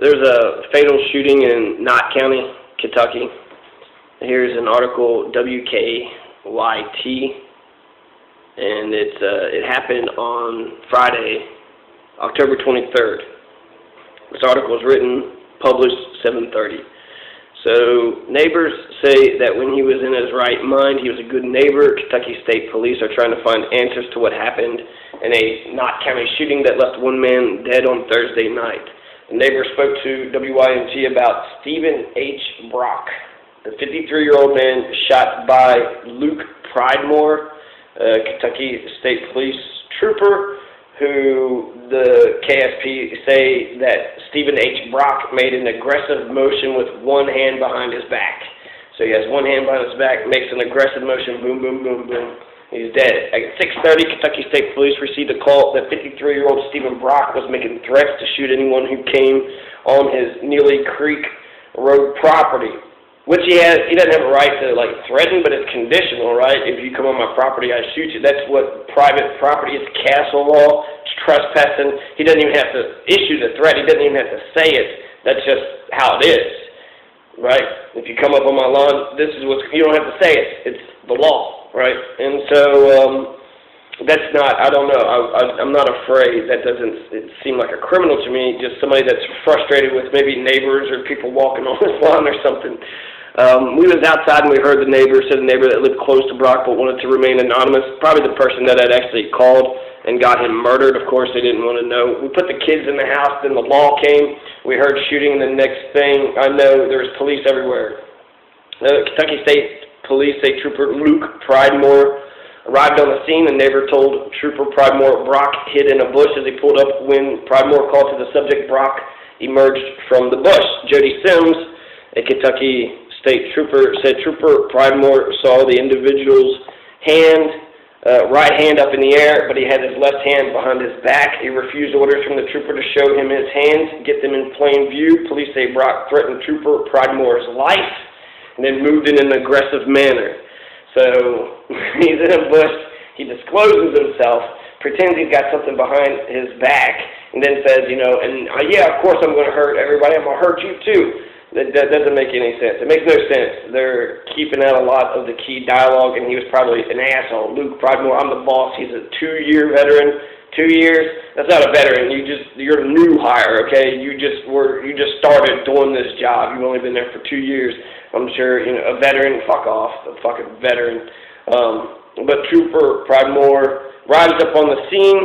There's a fatal shooting in Knott County, Kentucky. Here's an article, WKYT, and it happened on Friday, October 23rd. This article was written, published 7:30. So neighbors say that when he was in his right mind, he was a good neighbor. Kentucky State Police are trying to find answers to what happened in a Knott County shooting that left one man dead on Thursday night. The neighbor spoke to WYNG about Stephen H. Brock, the 53-year-old man shot by Luke Pridemore, Kentucky State Police trooper, who the KSP say that Stephen H. Brock made an aggressive motion with one hand behind his back. So he has one hand behind his back, makes an aggressive motion, boom, boom, boom, boom. He's dead. At 6:30, Kentucky State Police received a call that 53-year-old Stephen Brock was making threats to shoot anyone who came on his Neely Creek Road property, which he doesn't have a right to, threaten, but it's conditional, right? If you come on my property, I shoot you. That's what private property is, castle law. It's trespassing. He doesn't even have to issue the threat. He doesn't even have to say it. That's just how it is, right? If you come up on my lawn, you don't have to say it. It's the law, right? And so that's not, I don't know. I'm not afraid. That doesn't seem like a criminal to me, just somebody that's frustrated with maybe neighbors or people walking on his lawn or something. We was outside and we heard the neighbor that lived close to Brock but wanted to remain anonymous, probably the person that had actually called and got him murdered. Of course, they didn't want to know. We put the kids in the house, then the law came. We heard shooting, and the next thing I know, there was police everywhere. Kentucky State Police say Trooper Luke Pridemore arrived on the scene. The neighbor told Trooper Pridemore Brock hid in a bush as he pulled up. When Pridemore called to the subject, Brock emerged from the bush. Jody Sims, a Kentucky State trooper, said Trooper Pridemore saw the individual's right hand up in the air, but he had his left hand behind his back. He refused orders from the trooper to show him his hands, get them in plain view. Police say Brock threatened Trooper Pridemore's life and then moved in an aggressive manner. So he's in a bush, he discloses himself, pretends he's got something behind his back, and then says, yeah, of course I'm going to hurt everybody, I'm going to hurt you too. That doesn't make any sense. It makes no sense. They're keeping out a lot of the key dialogue, and he was probably an asshole. Luke Pridemore, I'm the boss. He's a 2-year veteran. 2 years? That's not a veteran. You're a new hire, okay? You just started doing this job. You've only been there for 2 years. I'm sure, a veteran, fuck off, a fucking veteran. But Trooper Pridemore arrives up on the scene,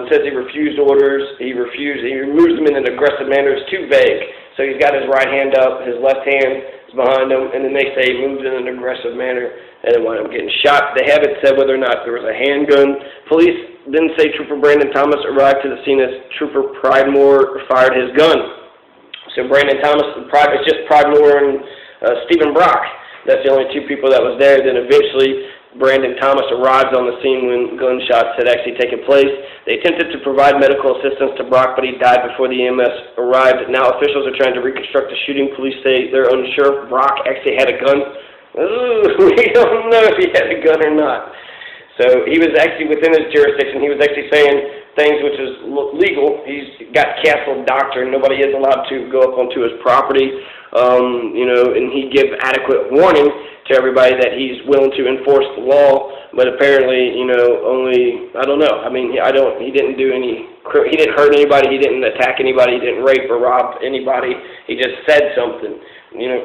says he refused orders. He removes them in an aggressive manner. It's too vague. So he's got his right hand up, his left hand is behind him, and then they say he moves in an aggressive manner and wound up getting shot. They haven't said whether or not there was a handgun. Police then say Trooper Brandon Thomas arrived to the scene as Trooper Pridemore fired his gun. So Brandon Thomas, it's just Pridemore and Stephen Brock. That's the only two people that was there. Then eventually Brandon Thomas arrived on the scene when gunshots had actually taken place. They attempted to provide medical assistance to Brock, but he died before the EMS arrived. Now officials are trying to reconstruct the shooting. Police say they're unsure if Brock actually had a gun. Ooh, we don't know if he had a gun or not. So he was actually within his jurisdiction. He was actually saying things which is legal. He's got castle doctrine. Nobody is allowed to go up onto his property, and he give adequate warning to everybody that he's willing to enforce the law, but apparently, only, I don't know. I mean, he didn't do he didn't hurt anybody, he didn't attack anybody, he didn't rape or rob anybody, he just said something.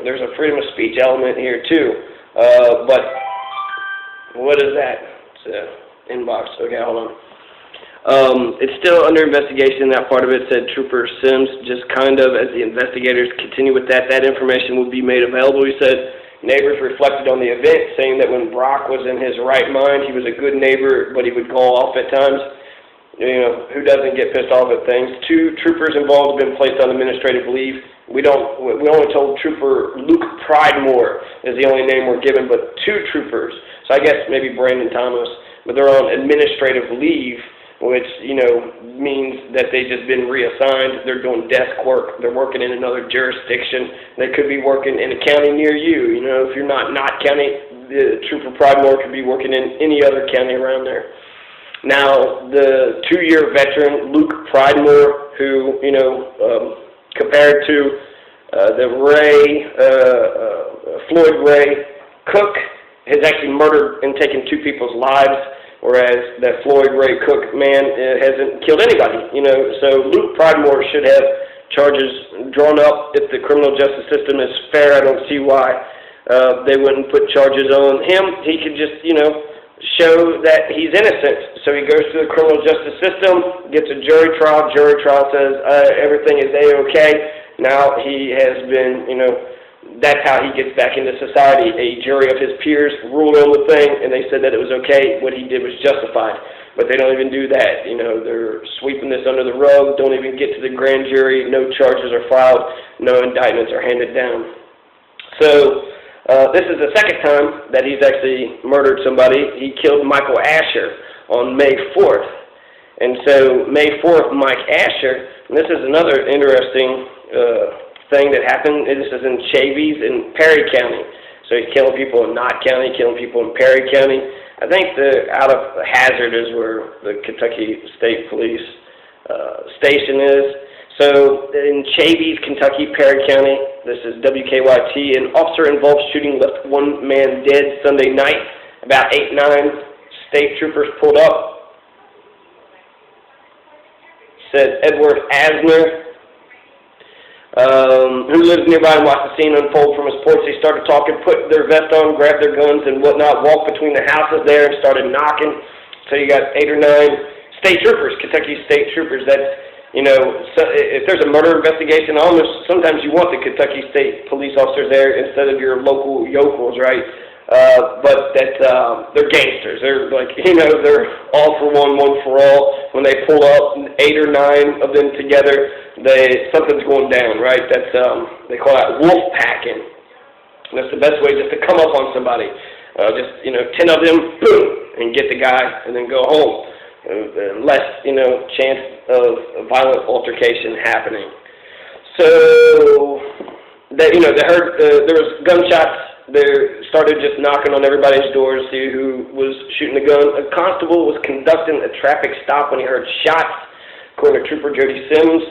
There's a freedom of speech element here too, but what is that? It's inbox, okay, hold on. It's still under investigation. That part of it said Trooper Sims, just kind of as the investigators continue with that information will be made available. He said neighbors reflected on the event, saying that when Brock was in his right mind, he was a good neighbor, but he would go off at times. Who doesn't get pissed off at things? 2 troopers involved have been placed on administrative leave. We only told Trooper Luke Pridemore is the only name we're given, but 2 troopers. So I guess maybe Brandon Thomas, but they're on administrative leave, which, means that they've just been reassigned. They're doing desk work. They're working in another jurisdiction. They could be working in a county near you. If you're not Knott County, the Trooper Pridemore could be working in any other county around there. Now, the 2-year veteran, Luke Pridemore, who, compared to the Floyd Ray Cook has actually murdered and taken 2 people's lives, whereas that Floyd Ray Cook man hasn't killed anybody. So Luke Pridemore should have charges drawn up. If the criminal justice system is fair, I don't see why they wouldn't put charges on him. He could just, show that he's innocent. So he goes through the criminal justice system, gets a jury trial. Jury trial says everything is A-okay. Now he has been, that's how he gets back into society. A jury of his peers ruled on the thing, and they said that it was okay. What he did was justified. But they don't even do that. They're sweeping this under the rug, don't even get to the grand jury. No charges are filed. No indictments are handed down. So this is the second time that he's actually murdered somebody. He killed Michael Asher on May 4th. And so May 4th, Mike Asher, and this is another interesting thing that happened. This is in Chaves in Perry County. So he's killing people in Knott County, killing people in Perry County. I think out of Hazard is where the Kentucky State Police station is. So in Chaves, Kentucky, Perry County, this is WKYT, an officer-involved shooting left 1 man dead Sunday night. About 8-9 state troopers pulled up. Said Edward Asner, who lives nearby and watched the scene unfold from his porch. They started talking, put their vest on, grabbed their guns and whatnot, walked between the houses there and started knocking. So you got 8 or 9 state troopers, Kentucky state troopers. That's, so if there's a murder investigation, sometimes you want the Kentucky State Police officers there instead of your local yokels, right? But they're gangsters. They're like, they're all for one, one for all. When they pull up, 8 or 9 of them together, something's going down, right? That's they call that wolf packing. That's the best way just to come up on somebody. 10 of them, boom, and get the guy, and then go home. Less, chance of violent altercation happening. So, they heard there was gunshots. They started just knocking on everybody's door to see who was shooting the gun. A constable was conducting a traffic stop when he heard shots. According to Trooper Jody Sims,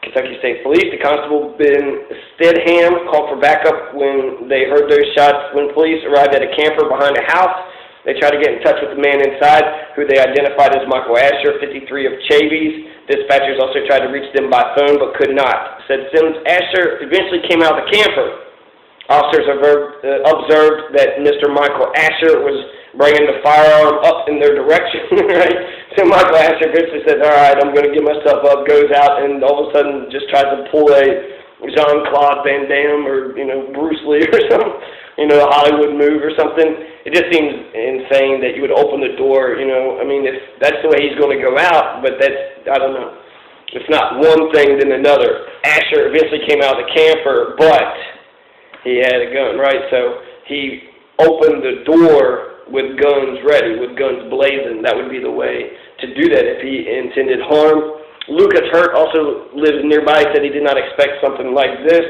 Kentucky State Police, the constable Ben Stidham called for backup when they heard those shots. When police arrived at a camper behind a house, they tried to get in touch with the man inside, who they identified as Michael Asher, 53 of Chaves. Dispatchers also tried to reach them by phone, but could not. Said Sims, Asher eventually came out of the camper. Officers observed that Mr. Michael Asher was bringing the firearm up in their direction, right? So Michael Asher eventually says, all right, I'm going to get myself up, goes out, and all of a sudden just tries to pull a Jean-Claude Van Damme or, Bruce Lee or something, a Hollywood move or something. It just seems insane that you would open the door, if that's the way he's going to go out, but I don't know. It's not one thing then another. Asher eventually came out of the camper, but he had a gun, right? So he opened the door with guns ready, with guns blazing. That would be the way to do that if he intended harm. Lucas Hurt also lives nearby, said he did not expect something like this.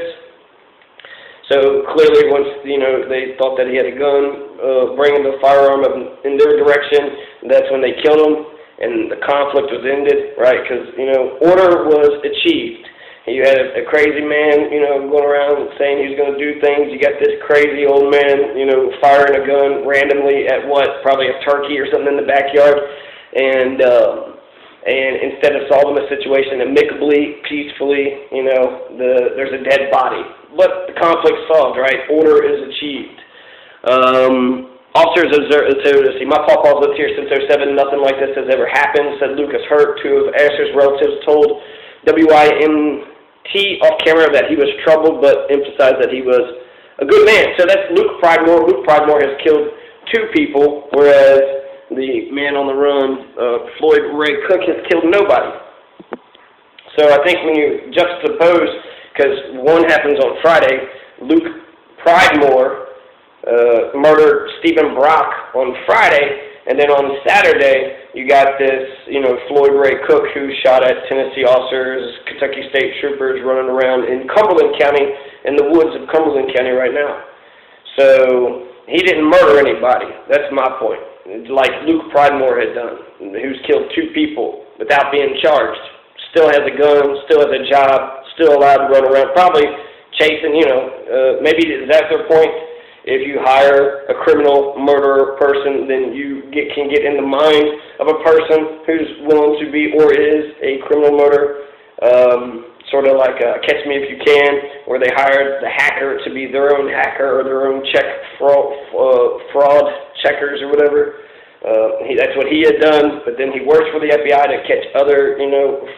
So clearly once, they thought that he had a gun, bringing the firearm in their direction, that's when they killed him, and the conflict was ended, right? Because, order was achieved. You had a crazy man, going around saying he was going to do things. You got this crazy old man, firing a gun randomly at probably a turkey or something in the backyard. And instead of solving the situation amicably, peacefully, there's a dead body. But the conflict's solved, right? Order is achieved. Officers observed, so let's see, my pawpaw's lived here since 07. Nothing like this has ever happened, said Lucas Hurt. 2 of Asher's relatives told WYMT off camera that he was troubled, but emphasized that he was a good man. So that's Luke Pridemore. Luke Pridemore has killed 2 people, whereas the man on the run, Floyd Ray Cook, has killed nobody. So I think when you juxtapose, because one happens on Friday, Luke Pridemore murdered Stephen Brock on Friday, and then on Saturday you got this, Floyd Ray Cook who shot at Tennessee officers, Kentucky State troopers running around in Cumberland County, in the woods of Cumberland County right now. So he didn't murder anybody. That's my point. It's like Luke Pridemore had done, who's killed 2 people without being charged. Still has a gun, still has a job, still allowed to run around, probably chasing, maybe that's their point. If you hire a criminal murderer person, then you can get in the mind of a person who's willing to be or is a criminal murderer. Sort of like Catch Me If You Can, where they hired the hacker to be their own hacker or their own fraud checkers or whatever. That's what he had done, but then he works for the FBI to catch other,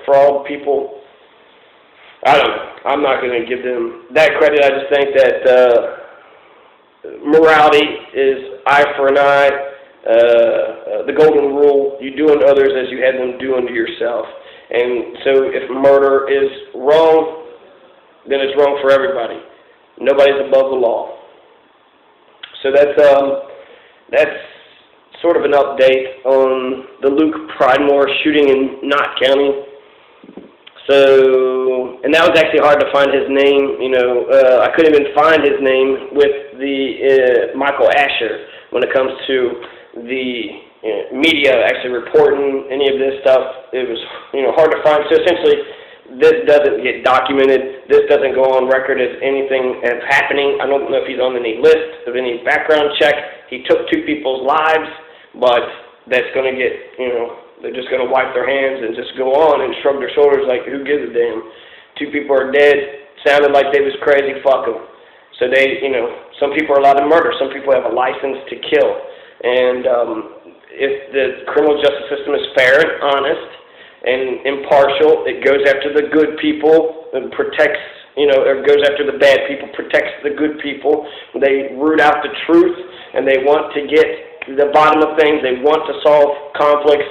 fraud people. I don't know. I'm not going to give them that credit. I just think that morality is eye for an eye. The golden rule: you do unto others as you had them do unto yourself. And so if murder is wrong, then it's wrong for everybody. Nobody's above the law. So that's sort of an update on the Luke Pridemore shooting in Knott County. So, and that was actually hard to find his name. I couldn't even find his name with the Michael Asher when it comes to the media actually reporting any of this stuff. It was hard to find. So essentially, this doesn't get documented. This doesn't go on record as anything that's happening. I don't know if he's on any list of any background check. He took 2 people's lives, but that's going to get, they're just going to wipe their hands and just go on and shrug their shoulders like, who gives a damn? 2 people are dead. Sounded like they was crazy. Fuck them. So they, some people are allowed to murder. Some people have a license to kill. And if the criminal justice system is fair and honest and impartial, it goes after the good people and protects, or goes after the bad people, protects the good people. They root out the truth, and they want to get to the bottom of things. They want to solve conflicts.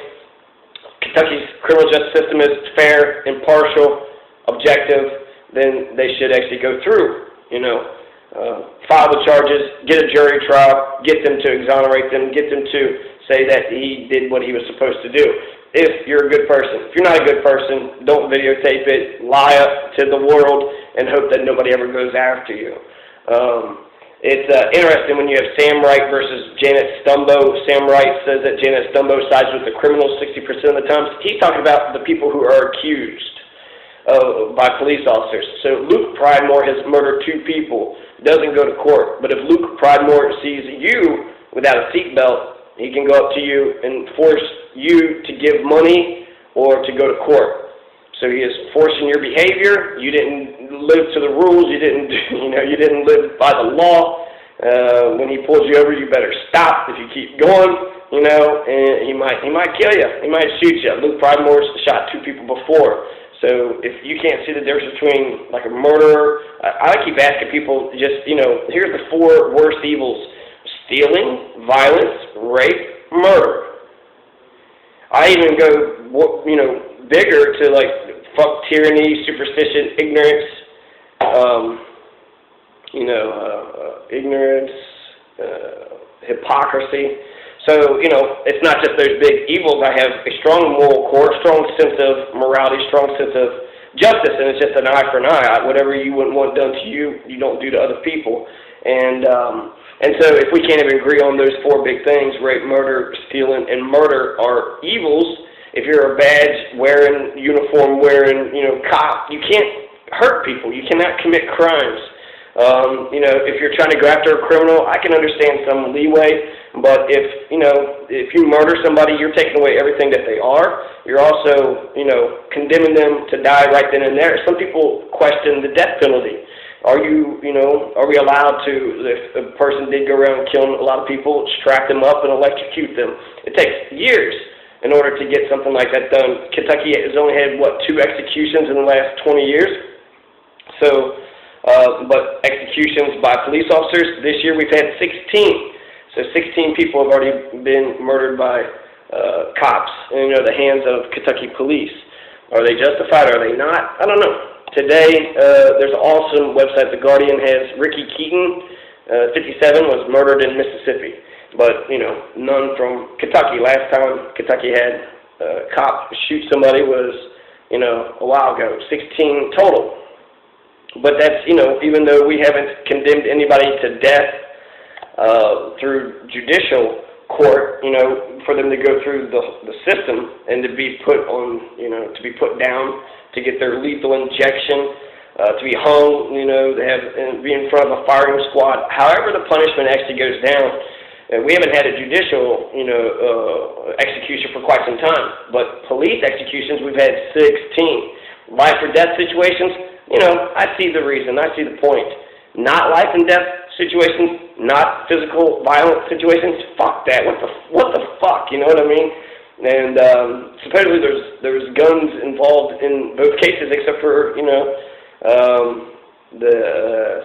Kentucky's criminal justice system is fair, impartial, objective. Then they should actually go through, file the charges, get a jury trial, get them to exonerate them, get them to say that he did what he was supposed to do. If you're a good person. If you're not a good person, don't videotape it, lie up to the world, and hope that nobody ever goes after you. It's interesting when you have Sam Wright versus Janet Stumbo. Sam Wright says that Janet Stumbo sides with the criminals 60% of the time. He's talking about the people who are accused by police officers. So Luke Pridemore has murdered 2 people, doesn't go to court. But if Luke Pridemore sees you without a seatbelt, he can go up to you and force you to give money or to go to court. So he is forcing your behavior. You didn't live to the rules. You didn't, you didn't live by the law. When he pulls you over, you better stop. If you keep going, and he might kill you. He might shoot you. Luke Pridemore's shot 2 people before. So if you can't see the difference between like a murderer, I keep asking people just, here's the 4 worst evils: stealing, violence, rape, murder. I even go, bigger to like fuck tyranny, superstition, ignorance, hypocrisy. So, it's not just those big evils. I have a strong moral core, strong sense of morality, strong sense of justice, and it's just an eye for an eye. Whatever you wouldn't want done to you, you don't do to other people. And so if we can't even agree on those 4 big things, rape, murder, stealing, and murder are evils, if you're a badge-wearing, uniform-wearing, cop, you can't hurt people. You cannot commit crimes. If you're trying to go after a criminal, I can understand some leeway, but if you murder somebody, you're taking away everything that they are. You're also, condemning them to die right then and there. Some people question the death penalty. Are we allowed to, if a person did go around killing a lot of people, strap them up and electrocute them? It takes years in order to get something like that done. Kentucky has only had, 2 executions in the last 20 years? So, but executions by police officers, this year we've had 16. So 16 people have already been murdered by cops in the hands of Kentucky police. Are they justified? Are they not? I don't know. Today, there's an awesome website, The Guardian, has Ricky Keaton, 57, was murdered in Mississippi. But, none from Kentucky. Last time Kentucky had a cop shoot somebody was, a while ago. 16 total. But that's, even though we haven't condemned anybody to death through judicial court, for them to go through the system and to be put on, to be put down to get their lethal injection, to be hung, you know, to have be in front of a firing squad. However the punishment actually goes down, we haven't had a judicial, you know, execution for quite some time. But police executions, we've had 16. Life or death situations, you know, I see the reason, I see the point. Not life and death situations, not physical violent situations. Fuck that. What the fuck? You know what I mean? And supposedly there was guns involved in both cases, except for, you know,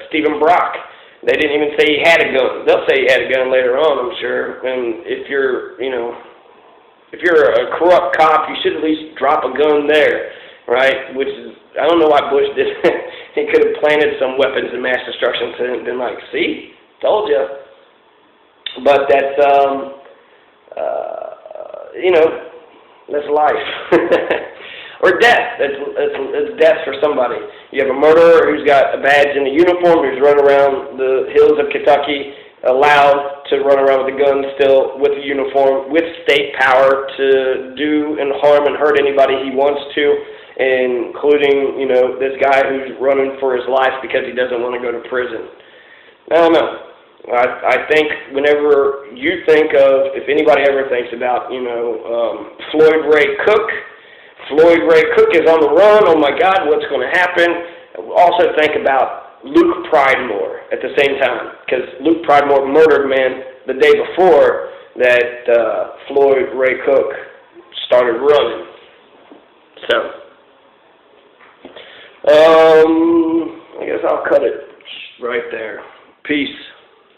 Stephen Brock. They didn't even say he had a gun. They'll say he had a gun later on, I'm sure. And if you're, you know, if you're a corrupt cop, you should at least drop a gun there, right? Which is, I don't know why Bush did. He could have planted some weapons of mass destruction and been like, see, told you. But that's, you know, that's life. Or death. It's death for somebody. You have a murderer who's got a badge and a uniform, who's running around the hills of Kentucky, allowed to run around with a gun still, with a uniform, with state power to do and harm and hurt anybody he wants to, including, you know, this guy who's running for his life because he doesn't want to go to prison. I don't know. I think whenever you think of, if anybody ever thinks about, you know, Floyd Ray Cook is on the run, oh my God, what's going to happen? Also think about Luke Pridemore at the same time, because Luke Pridemore murdered a man the day before that Floyd Ray Cook started running. So, I guess I'll cut it right there. Peace.